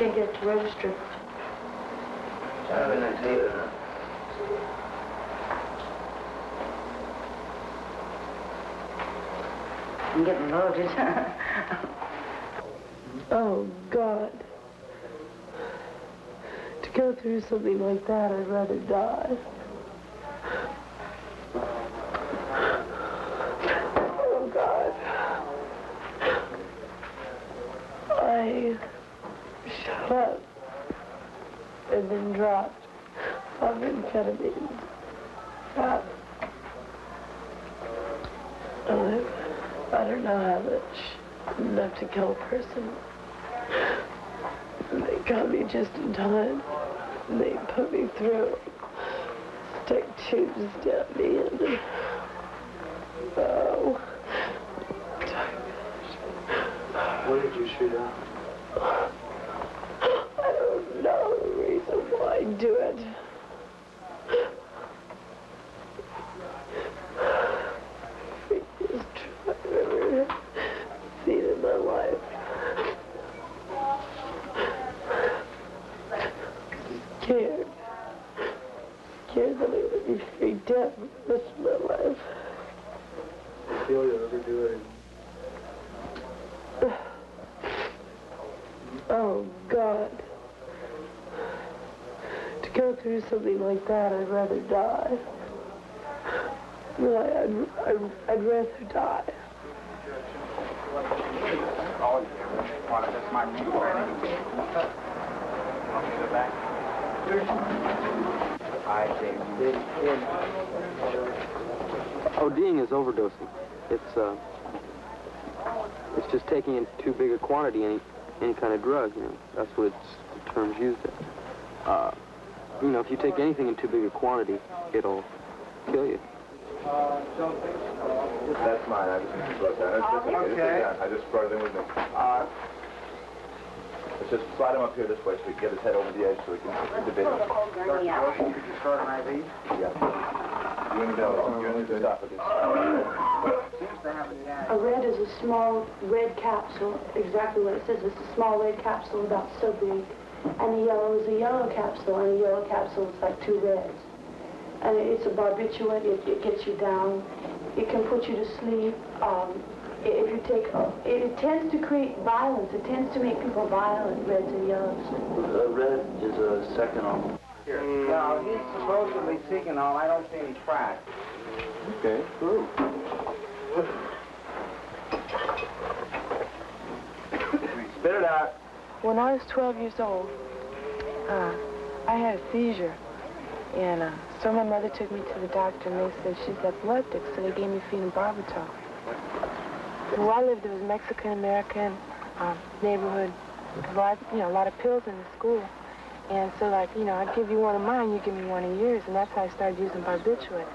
can't get it to register. I'm getting loaded. Oh, God. To go through something like that, I'd rather die. Oh, God. I shot up and then dropped off amphetamines. I don't know how much enough to kill a person. They caught me just in time. They put me through, stuck tubes down me, and oh. What did you shoot at? I don't know the reason why I do it. Freakiest truck I've ever seen in my life. Scared. Scared that I'm going to be freaked out for the rest of my life. I feel you'll ever do it. Oh, God. To go through something like that, I'd rather die. I'd rather die. ODing is overdosing. It's just taking in too big a quantity, any kind of drug, you know. That's what the term's used as. You know, if you take anything in too big a quantity, it'll kill you. That's mine. I just brought that. Okay. I just brought it in with me. Let's just slide him up here this way so we can get his head over the edge so we can debate him. Could you start an IV? Yeah. You need to stop with this. A red is a small red capsule, exactly what it says. It's a small red capsule about so big. And a yellow is a yellow capsule, and a yellow capsule is like two reds. And it's a barbiturate. It gets you down. It can put you to sleep. If you take, it tends to create violence. It tends to make people violent, reds and yellows. Red is a second on. No, he's supposedly seeking all. I don't see any tracks. Okay. Ooh. Spit it out. When I was 12 years old, I had a seizure. And so my mother took me to the doctor, and they said she's epileptic, so they gave me phenobarbital. Where I lived, there was a Mexican-American neighborhood. A lot of pills in the school. And so, like, you know, I'd give you one of mine, you give me one of yours, and that's how I started using barbiturate.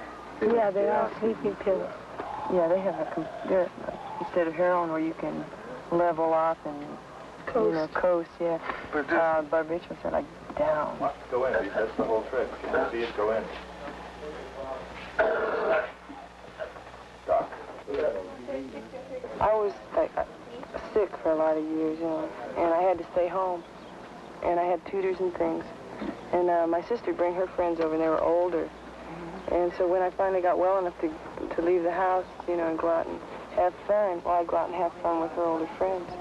Yeah, they're all sleeping pills. Yeah, they have instead of heroin where you can level off and coast. You know, coast, yeah. Barbiturates are like down. Go in. That's the whole trick. Can you see it? Go in. Doc. I was like sick for a lot of years, you know, and I had to stay home. And I had tutors and things. And my sister would bring her friends over, and they were older. And so when I finally got well enough to leave the house, you know, and go out and have fun, well, I'd go out and have fun with her older friends.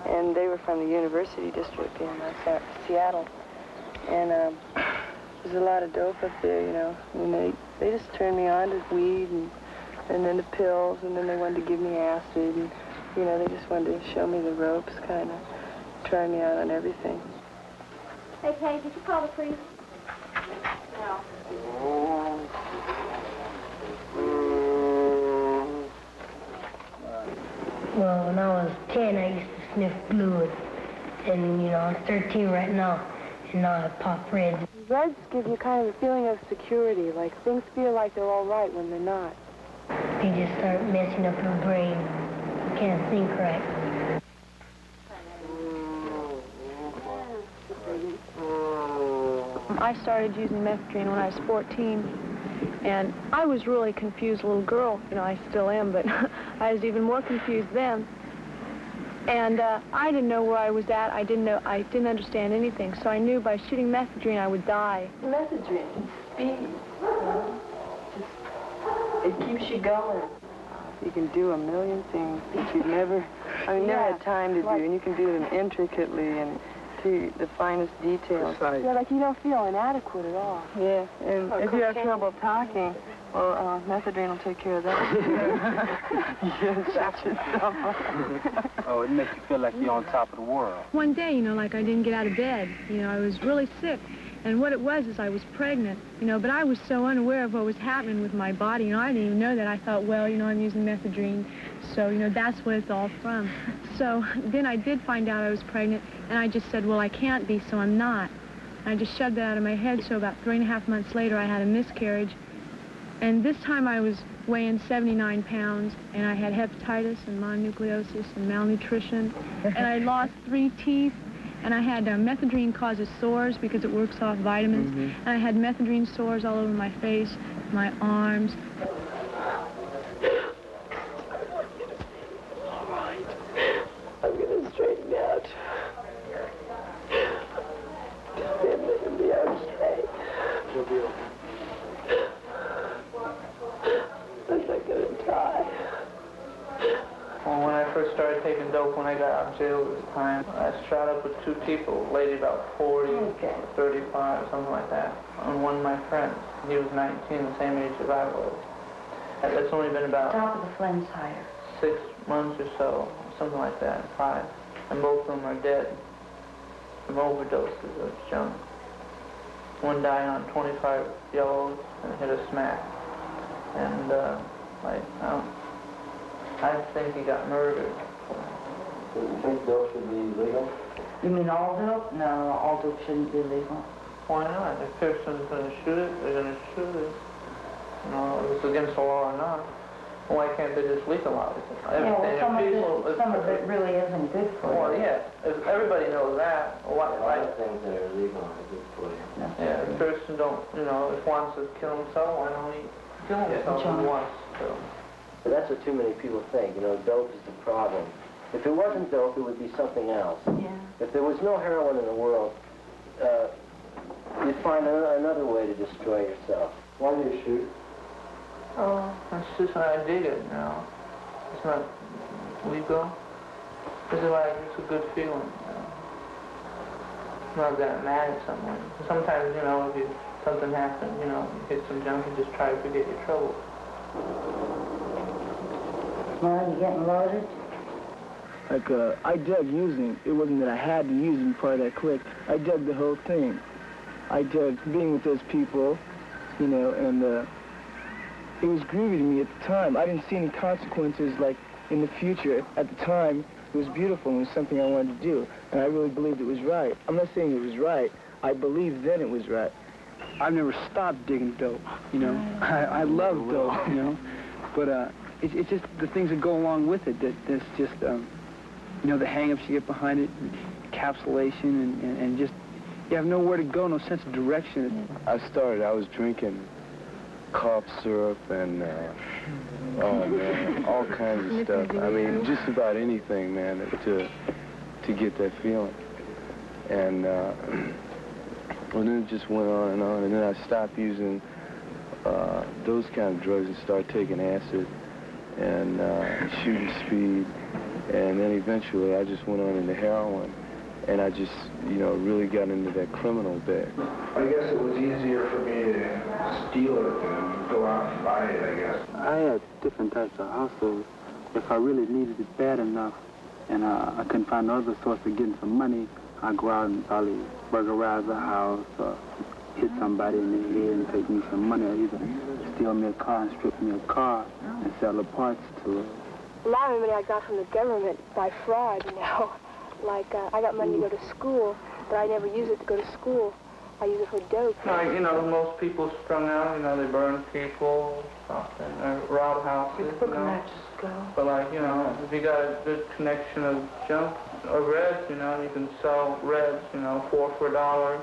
And they were from the University District in Seattle. And there's a lot of dope up there, you know. And they just turned me on to weed and then the pills, and then they wanted to give me acid. And, you know, they just wanted to show me the ropes, kind of try me out on everything. Hey, Paige, did you call the priest? No. Well, when I was 10, I used to sniff fluid. And, you know, I'm 13 right now, and now I pop reds. Reds give you kind of a feeling of security, like things feel like they're all right when they're not. They just start messing up your brain. You can't think right. I started using methadone when I was 14, and I was really a confused little girl. You know, I still am, but I was even more confused then. And I didn't know where I was at. I didn't understand anything. So I knew by shooting methadone I would die. Methadone, speed. It keeps you going. You can do a million things that you've never had time to do, and you can do them intricately and to the finest details. Precise. Yeah, like you don't feel inadequate at all. Yeah, and if you have trouble talking, well, methadone will take care of that. Yes, shut yourself up. Oh, it makes you feel like you're on top of the world. One day, like I didn't get out of bed. I was really sick. And what it was is I was pregnant, but I was so unaware of what was happening with my body. I didn't even know that. I thought, well, I'm using methadone, so, that's what it's all from. So then I did find out I was pregnant, and I just said, well, I can't be, so I'm not. I just shoved that out of my head, so about 3.5 months later, I had a miscarriage. And this time I was weighing 79 pounds, and I had hepatitis and mononucleosis and malnutrition, and I lost 3 teeth. And I had methadone causes sores because it works off vitamins. And I had methadone sores all over my face, my arms. All right. I'm going to straighten out. It'll be okay. You'll be okay. I'm not going to die. Well, when I first started taking dope, when I got out of jail this time, I shot up with 2 people, a lady about 40, 35, something like that, and one of my friends. He was 19, the same age as I was. And that's only been about Top of the flames higher. 6 months or so, something like that, 5. And both of them are dead from overdoses of junk. One died on 25 yellows and hit a smack. And, I think he got murdered. Do you think dope should be legal? You mean all dope? No, all dope shouldn't be legal. Why not? If person's going to shoot it, they're going to shoot it. If it's against the law or not. Why can't they just legalize it? Yeah, well, some of it really isn't good for you. Well, yeah, if everybody knows that. A lot of things that are legal are good for you. Yeah, if a person don't, if wants to kill himself, why don't he kill himself if he wants to? But that's what too many people think. Dope is the problem. If it wasn't dope, it would be something else. Yeah. If there was no heroin in the world, you'd find another way to destroy yourself. Why do you shoot? Oh, that's just how I dig it now. It's not legal. It's like, it's a good feeling. I'm not that mad at someone. Sometimes, if something happens, you hit some junk and just try to forget your trouble. Well, you getting loaded? Like, I dug using. It wasn't that I had to use it part of that clique. I dug the whole thing. I dug being with those people, and it was groovy to me at the time. I didn't see any consequences, like, in the future. At the time, it was beautiful and it was something I wanted to do. And I really believed it was right. I'm not saying it was right. I believed then it was right. I've never stopped digging dope, I love dope, But it's just the things that go along with it that's just, the hang-ups you get behind it, encapsulation, and just, you have nowhere to go, no sense of direction. I was drinking cough syrup and, all kinds of stuff. I mean, just about anything, man, to get that feeling. And then it just went on, and then I stopped using those kind of drugs and started taking acid and shooting speed. And then eventually I just went on into heroin. And I just, really got into that criminal bit. I guess it was easier for me to steal it than go out and buy it, I guess. I had different types of hustles. If I really needed it bad enough and I couldn't find no other source of getting some money, I'd go out and probably burglarize a house or hit somebody in the head and take me some money, or either steal me a car and strip me a car and sell the parts to it. A lot of money I got from the government by fraud, Like, I got money to go to school, but I never use it to go to school. I use it for dope. Most people strung out, they burn people, something, or rob houses, But if you got a good connection of junk or reds, you can sell reds, 4 for $1.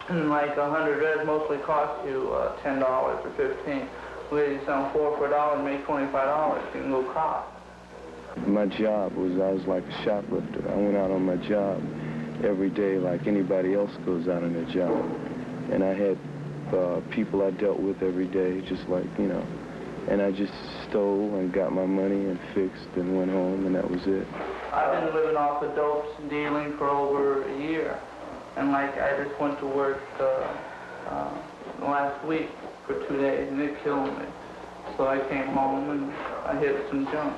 And like 100 reds mostly cost you $10 or $15. Where you sell 4 for $1 and make $25, you can go cop. My job was, I was like a shoplifter. I went out on my job every day like anybody else goes out on their job. And I had people I dealt with every day, just like, you know, and I just stole and got my money and fixed and went home, and that was it. I've been living off of dopes and dealing for over a year. And like, I just went to work last week for 2 days, and it killed me. So I came home and I hit some junk.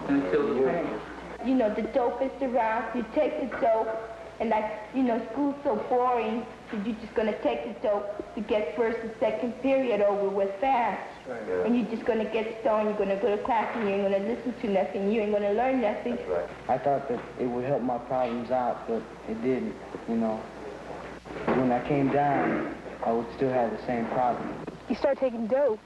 And it killed the pain. You know, the dope is around, you take the dope, and like, you know, school's so boring, so you're just gonna take the dope to get first and second period over with fast. Right. And you're just gonna get stoned, you're gonna go to class and you ain't gonna listen to nothing, you ain't gonna learn nothing. That's right. I thought that it would help my problems out, but it didn't, you know. When I came down, I would still have the same problem. You start taking dope,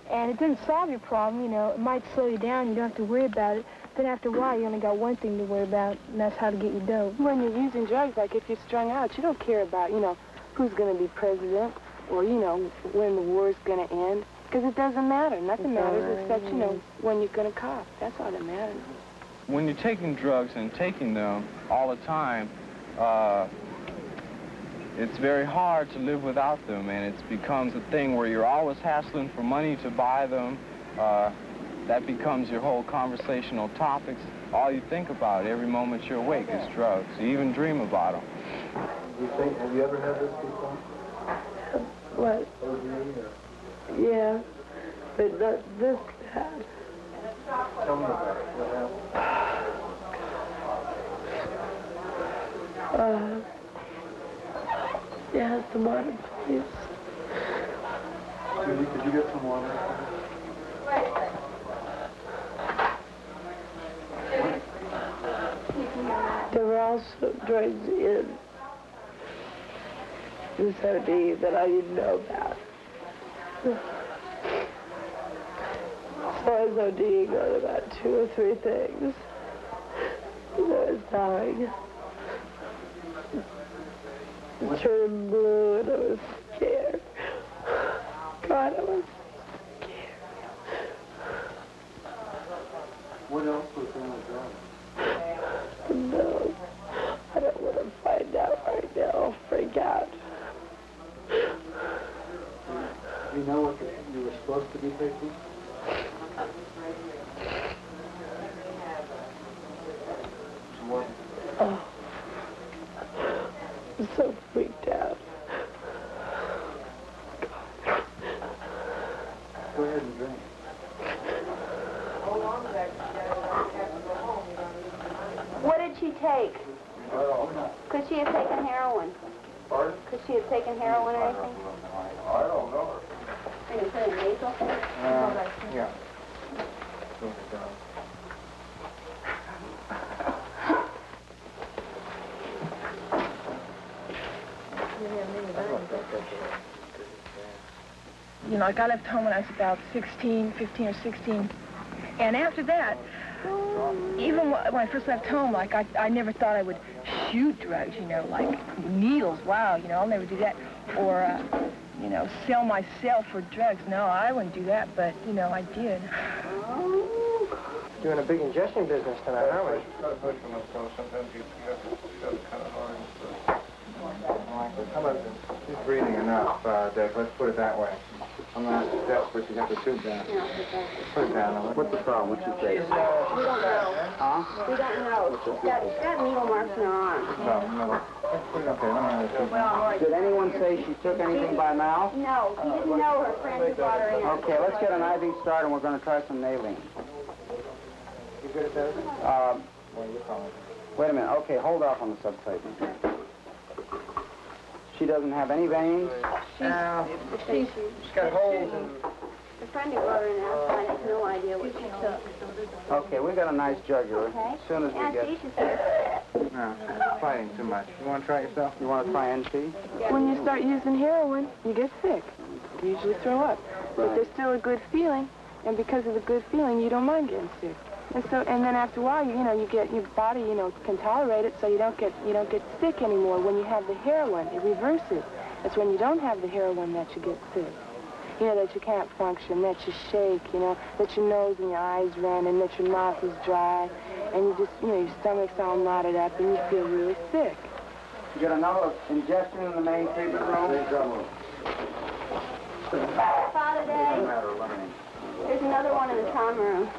and it doesn't solve your problem, you know. It might slow you down, you don't have to worry about it. Then after a while, you only got one thing to worry about, and that's how to get your dope. When you're using drugs, like if you're strung out, you don't care about, you know, who's going to be president or, you know, when the war's going to end. Because it doesn't matter. Nothing matters except, you know, when you're going to cop. That's all that matters. When you're taking drugs and taking them all the time, it's very hard to live without them, and it becomes a thing where you're always hassling for money to buy them. That becomes your whole conversational topics. All you think about every moment you're awake is drugs. You even dream about them. Have you ever had this before? What? OD or? Yeah, but this had. Tell me about it. What happened? Yeah, some water, please. Judy, could you get some water? There were also drugs in this OD that I didn't know about. So I was ODing on about 2 or 3 things. And I was dying. It turned blue and I was scared. God, I was scared. What else was in the drug? No, I don't want to find out right now. I'll freak out. Do you know what you were supposed to be taking? What? Oh, I'm so freaked out. Go ahead and drink. What did she take? Could she have taken heroin? Pardon? Could she have taken heroin or anything? I don't know. Are you putting nasal? Yeah. You know, like I left home when I was about 15 or 16. And after that, even when I first left home, like I never thought I would shoot drugs, you know, like needles. Wow, you know, I'll never do that. Or, you know, sell myself for drugs. No, I wouldn't do that, but, you know, I did. Doing a big ingestion business tonight, aren't we? Sometimes you have to kind of hard. How about this? She's breathing enough, Dick. Let's put it that way. I'm not desperate to get the tube down. Put it down. What's the problem? What's your face? We don't know. Huh? We don't know. She's got needle marks in her arm. No. Okay, Did anyone say she took anything by mouth? No, she didn't know her friend who brought her in. Okay, let's get an IV started and we're going to try some nailing. You good at that? Wait a minute. Okay, hold off on the subtyping. She doesn't have any veins? She's got holes in... The friend who brought her in outside has no idea what she took. Okay, we got a nice jugular. Okay. As soon as we get... She's here. No, she's fighting too much. You want to try it yourself? You want to try NP? When you start using heroin, you get sick. You usually throw up. But there's still a good feeling, and because of the good feeling, you don't mind getting sick. And then after a while, you know, your body, you know, can tolerate it, so you don't get sick anymore. When you have the heroin, it reverses. It's when you don't have the heroin that you get sick. you know, that you can't function, that you shake, you know, that your nose and your eyes run, and that your mouth is dry, and you just, you know, your stomach's all knotted up, and you feel really sick. You got another ingestion in the main treatment room? Father Day, there's another one in the trauma room.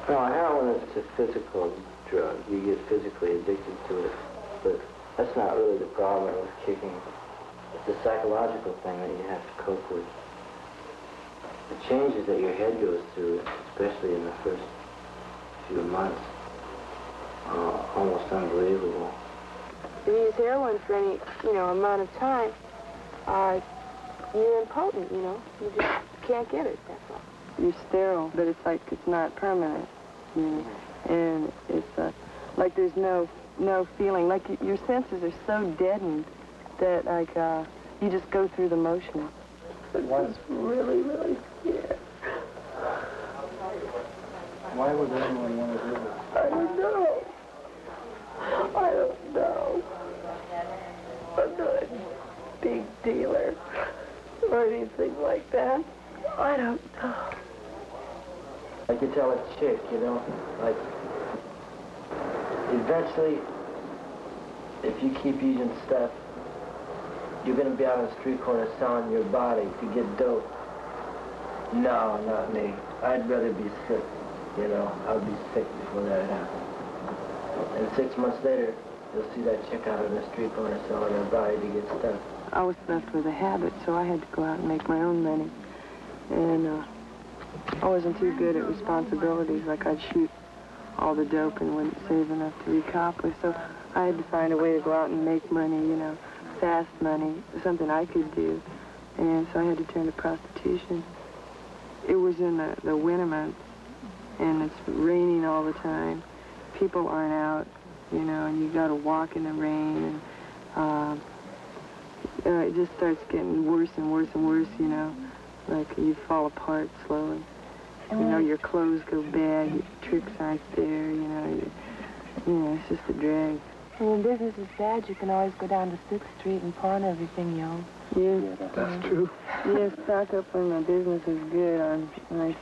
No, heroin is a physical drug. You get physically addicted to it, but that's not really the problem with kicking. It's a psychological thing that you have to cope with. The changes that your head goes through, especially in the first few months, are almost unbelievable. If you use heroin for any, you know, amount of time, you're impotent, you know. You just can't get it, that's all. You're sterile, but it's like it's not permanent, you know. And it's like there's no feeling. Like your senses are so deadened that, like, you just go through the motions. I was really, really scared. Why would anyone want to do this? I don't know. I don't know. I'm not a big dealer or anything like that. I don't know. Like you tell a chick, you know, like, eventually, if you keep using stuff, you're going to be out on the street corner selling your body to get dope. No, not me. I'd rather be sick, you know. I'll be sick before that happens. And 6 months later, you'll see that chick out on the street corner selling her body to get stuff. I was left with a habit, so I had to go out and make my own money. And I wasn't too good at responsibilities. Like, I'd shoot all the dope and wouldn't save enough to recop with. So I had to find a way to go out and make money, you know, fast money, something I could do. And so I had to turn to prostitution. It was in the winter months, and it's raining all the time. People aren't out, you know, and you got to walk in the rain, and it just starts getting worse and worse and worse, you know. Like, you fall apart slowly. You know, your clothes go bad, your tricks aren't there, you know, it's just a drag. When business is bad, you can always go down to 6th Street and pawn everything you own. Yeah, that's true. Yeah, stock up when my business is good on nice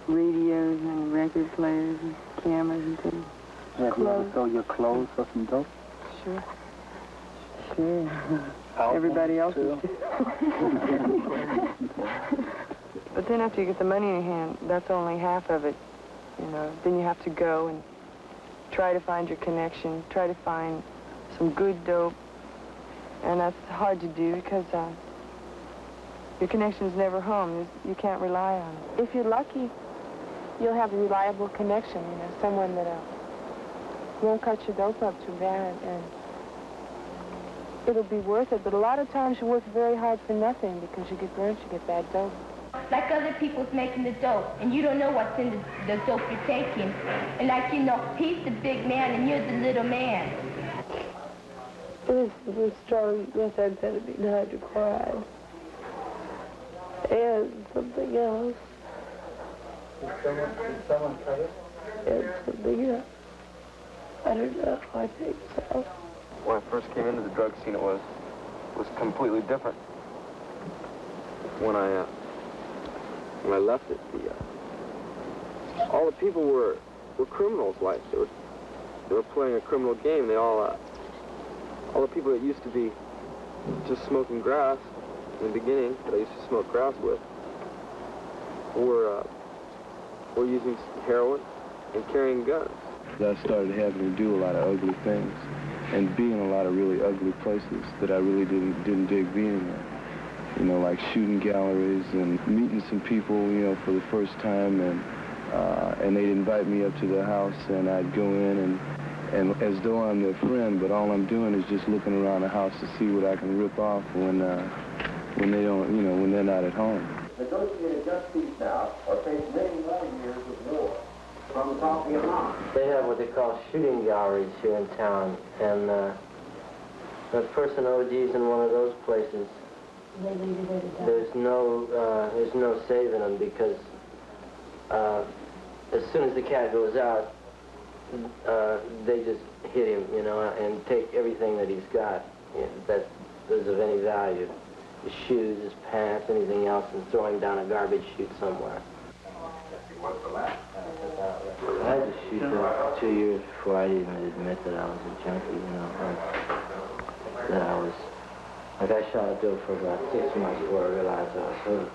radios and record players and cameras and things. Have you ever sold your clothes for some dope? Sure. Sure. Everybody else is too. But then after you get the money in your hand, that's only half of it, you know. Then you have to go and try to find your connection, try to find some good dope. And that's hard to do because your connection's never home. You can't rely on it. If you're lucky, you'll have a reliable connection, you know, someone that won't cut your dope up too bad, and it'll be worth it. But a lot of times you work very hard for nothing because you get burnt, you get bad dope. Like other people's making the dope, and you don't know what's in the dope you're taking. And like, you know, he's the big man and you're the little man. This is a strong methamphetamine hydrochloride. And something else. Did someone cut it? And something else. I don't know. I think so. When I first came into the drug scene, it was completely different. When I left it, all the people were criminals. Like they were playing a criminal game. They all the people that used to be just smoking grass in the beginning, that I used to smoke grass with, were using heroin and carrying guns. I started having to do a lot of ugly things and be in a lot of really ugly places that I really didn't dig being in. You know, like shooting galleries and meeting some people, you know, for the first time, and they'd invite me up to their house, and I'd go in and as though I'm their friend, but all I'm doing is just looking around the house to see what I can rip off when they don't, you know, when they're not at home. Negotiated justice now or face many more years of war from the top of Vietnam. They have what they call shooting galleries here in town, and the person ODs in one of those places, there's no saving them, because as soon as the cat goes out, they just hit him, you know, and take everything that he's got that is of any value. His shoes, his pants, anything else, and throw him down a garbage chute somewhere. I had to shoot for 2 years before I even admit that I was a junkie, you know, or that I was, like I shot dope for about 6 months before I realized I was hooked.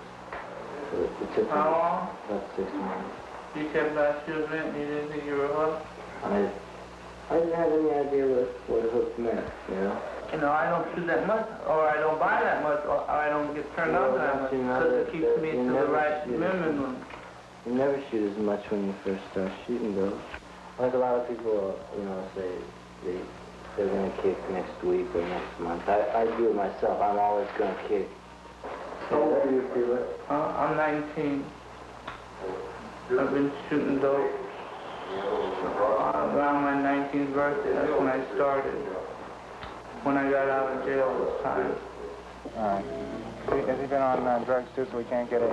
So it took me about 6 months. You kept that shooting and you didn't think you were hooked? I didn't have any idea what hooked meant, you know? You know, I don't shoot that much, or I don't buy that much, or I don't get turned on that much, because it keeps me to the right minimum. You never shoot as much when you first start shooting, though. Like a lot of people, you know, say they're going to kick next week or next month. I do it myself. I'm always going to kick. How old are you, Felix? I'm 19. I've been shooting dope around my 19th birthday. That's when I started. When I got out of jail this time. All right. Has he been on drugs too, so we can't get a,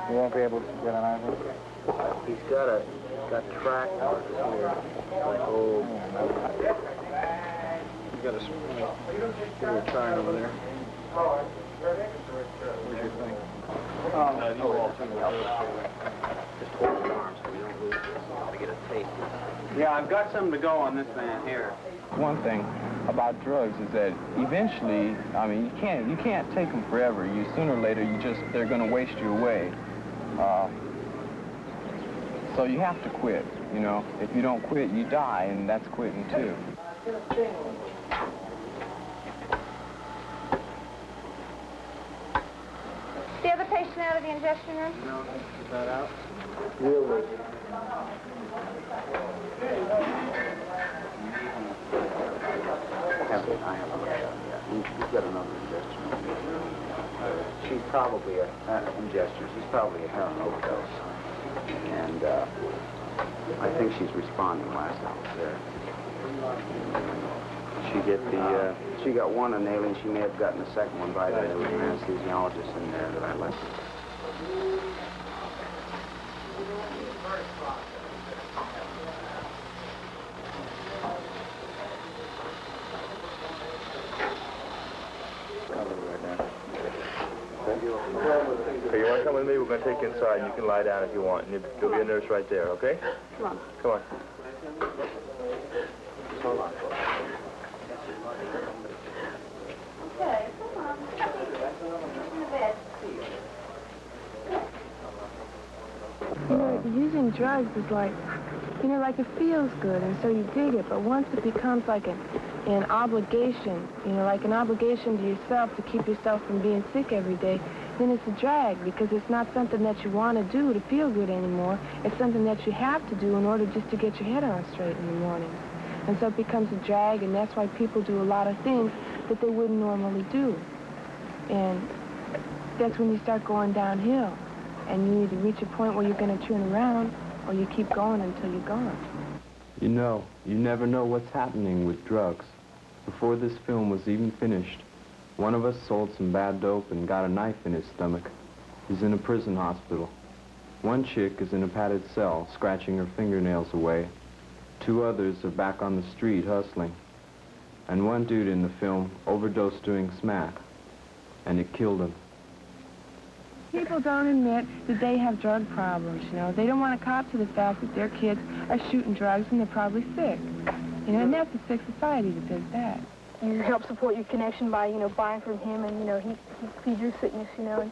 he won't be able to get an IV? He's got track marks here. Oh. You got a sign over there. Where's your thing? Just hold his arms so we don't lose this. Gotta get a tape. Yeah, I've got something to go on this man here. One thing about drugs is that eventually, I mean, you can't take them forever. Sooner or later, they're going to waste you away. So you have to quit, you know. If you don't quit, you die, and that's quitting too. The other patient out of the injection room? No, is that out? Really? I haven't looked at it yet. He's got another injection. She's probably she's probably a heroin overdose. And I think she's responding last I was there. She got one inhaling. She may have gotten a second one by the anesthesiologist in there that I left. Okay, you want to come with me? We're going to take you inside, and you can lie down if you want. And there'll be a nurse right there, okay? Come on. Come on. Hold on. Okay, come on. In the bed. You know, using drugs is like, you know, like it feels good, and so you dig it, but once it becomes like an obligation, you know, like an obligation to yourself to keep yourself from being sick every day, then it's a drag, because it's not something that you want to do to feel good anymore. It's something that you have to do in order just to get your head on straight in the morning. And so it becomes a drag, and that's why people do a lot of things that they wouldn't normally do. And that's when you start going downhill. And you either reach a point where you're going to turn around, or you keep going until you're gone. You know, you never know what's happening with drugs. Before this film was even finished, one of us sold some bad dope and got a knife in his stomach. He's in a prison hospital. One chick is in a padded cell, scratching her fingernails away. 2 others are back on the street hustling. And one dude in the film overdosed doing smack, and it killed him. People don't admit that they have drug problems, you know. They don't want to cop to the fact that their kids are shooting drugs and they're probably sick. You know, and that's a sick society that does that. You help support your connection by, you know, buying from him, and, you know, he feeds your sickness, you know, and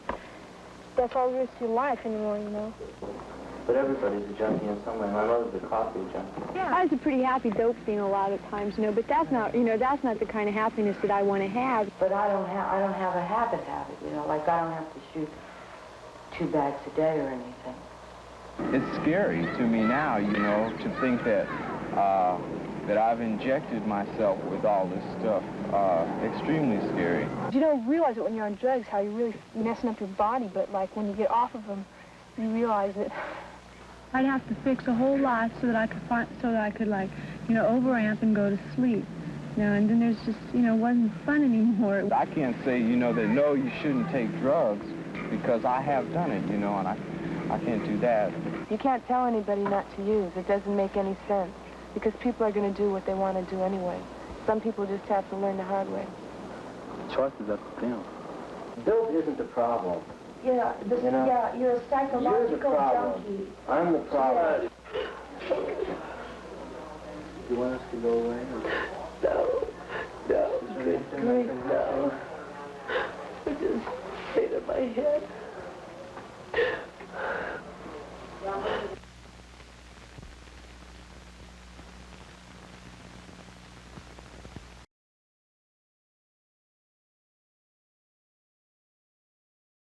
that's all there is to your life anymore, you know. But everybody's a junkie in some way. My mother's a coffee junkie. Yeah, I was a pretty happy dope fiend a lot of times, you know, but that's not, you know, that's not the kind of happiness that I want to have. But I don't have a habit, you know, like I don't have to shoot 2 bags a day or anything. It's scary to me now, you know, to think that that I've injected myself with all this stuff. Extremely scary. You don't realize it when you're on drugs, how you're really messing up your body, but like when you get off of them, you realize it. I'd have to fix a whole lot so that I could like, you know, overamp and go to sleep. You know, and then there's just, you know, wasn't fun anymore. I can't say, you know, that no, you shouldn't take drugs, because I have done it, you know, and I can't do that. You can't tell anybody not to use. It doesn't make any sense. because people are going to do what they want to do anyway. Some people just have to learn the hard way. The choice is up to them. Dope isn't the problem. Yeah, yeah, you're a psychological You're the problem. junkie. I'm the problem. Do you want us to go away? No, good grief, no. I just pain in my head.